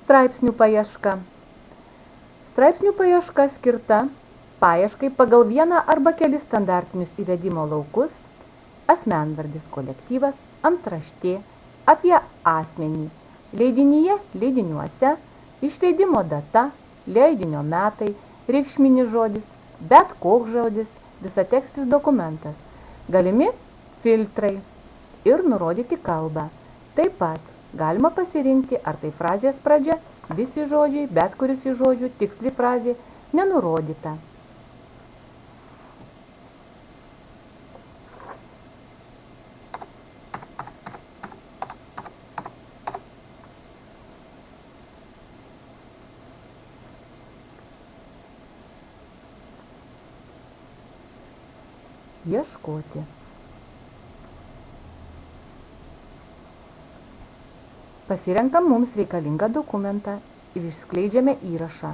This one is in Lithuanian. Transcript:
Straipsnių paieška. Straipsnių paieška skirta paieškai pagal vieną arba kelis standartinius įvedimo laukus: asmenvardis, kolektyvas, antraštė, apie asmenį, leidinyje, leidiniuose, išleidimo data, leidinio metai, reikšminis žodis, bet koks žodis, visatekstis dokumentas, galimi filtrai ir nurodyti kalbą. Taip pat galima pasirinkti, ar tai frazės pradžia, visi žodžiai, bet kuris iš žodžių, tiksli frazė, nenurodyta. Ieškoti. Pasirenkam mums reikalingą dokumentą ir išskleidžiame įrašą.